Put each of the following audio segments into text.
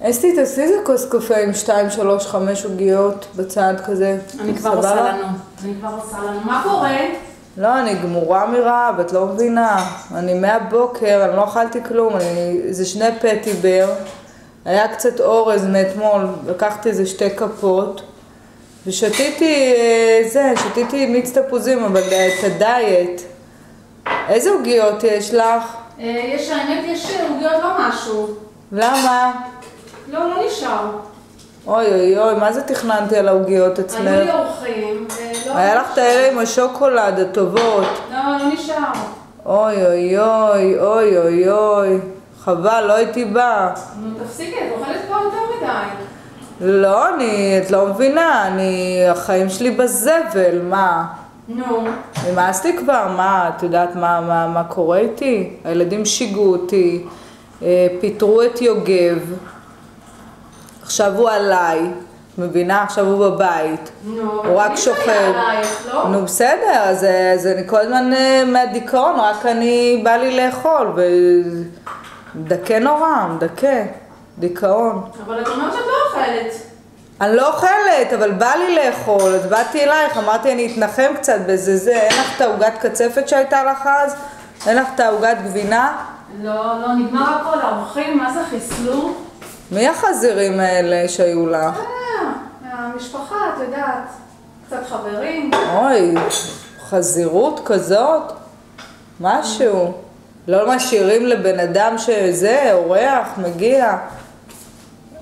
אסתי, תעשי איזה כוס קפה עם 2, 3, 5 עוגיות בצד כזה. אני כבר עושה לנו. מה קורה? לא, אני גמורה מרעב, את לא מבינה. אני מהבוקר, אני לא אכלתי כלום, זה 2 פטיבר. היה קצת אורז מאתמול, לקחתי איזה 2 כפות. ושתיתי מיץ תפוזים, אבל את הדיאט. איזה עוגיות יש לך? האמת יש עוגיות לא משהו. למה? לא נשאר. אוי, מה זה תכננתי על העוגיות אצלך? היו לי אורחים, היה לך את האלה עם השוקולד הטובות. לא נשאר. אוי, חבל, לא הייתי באה. נו, תפסיקי, את אוכלת כבר יותר מדי. לא, את לא מבינה, החיים שלי בזבל, מה? נו. נמאס לי כבר, מה? את יודעת מה קורה איתי? הילדים שיגעו אותי, פיטרו את יוגב, עכשיו הוא עליי, מבינה? עכשיו הוא בבית, הוא רק שוכב. נו בסדר, אז אני כל הזמן מהדיכאון, רק אני בא לי לאכול, ודקה נורא, דיכאון. אבל את אומרת שאת לא אוכלת. אני לא אוכלת, אבל בא לי לאכול, אז באתי אלייך, אמרתי אני אתנחם קצת בזה, אין לך את העוגת קצפת שהייתה לך אז? אין לך את העוגת גבינה? לא, נגמר הכל, האורחים, מה זה חיסלו? מי החזירים האלה שהיו לך? מהמשפחה, את יודעת, קצת חברים. אוי, חזירות כזאת? משהו. לא משאירים לבן אדם שזה, אורח, מגיע.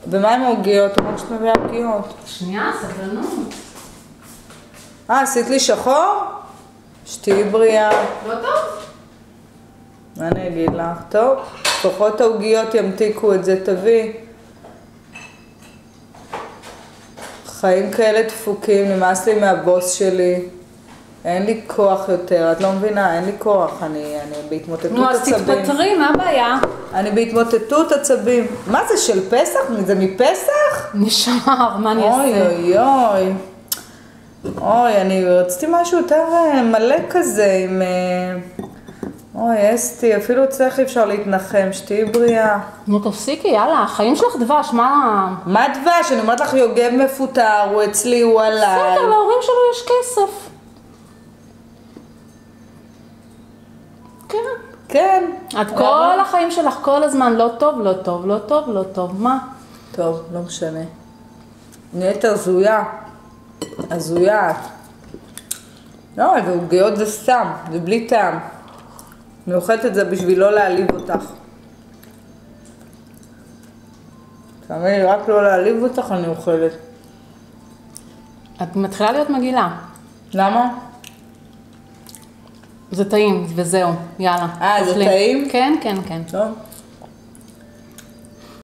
ומה עם העוגיות? אמרת שאת מביאה עוגיות. שנייה, סבלנות. עשית לי שחור? שתהי בריאה. לא טוב? מה אני אגיד לך? טוב, לפחות העוגיות ימתיקו את זה, תביא. חיים כאלה דפוקים, נמאס לי מהבוס שלי. אין לי כוח יותר, את לא מבינה, אין לי כוח, אני בהתמוטטות עצבים. נו, אז תתפטרי, מה הבעיה? אני בהתמוטטות עצבים. מה זה, של פסח? זה מפסח? נשאר, מה אני אעשה? אוי, אני רציתי משהו יותר מלא כזה, עם... אוי, אסתי, אפילו אצלך אפשר להתנחם, שתהי בריאה. נו, תפסיקי, יאללה, החיים שלך דבש, מה... מה דבש? אני אומרת לך, יוגב מפוטר, הוא אצלי, הוא עליי. בסדר, להורים שלו יש כסף. כן. את כל החיים שלך, כל הזמן, לא טוב, מה? טוב, לא משנה. נהיית הזויה. לא, ועוגיות זה סתם, זה בלי טעם. אני אוכלת את זה בשביל לא להעליב אותך. תאמין לי, רק לא להעליב אותך אני אוכלת. את מתחילה להיות מגעילה. למה? זה טעים, וזהו, יאללה. זה טעים? כן. טוב.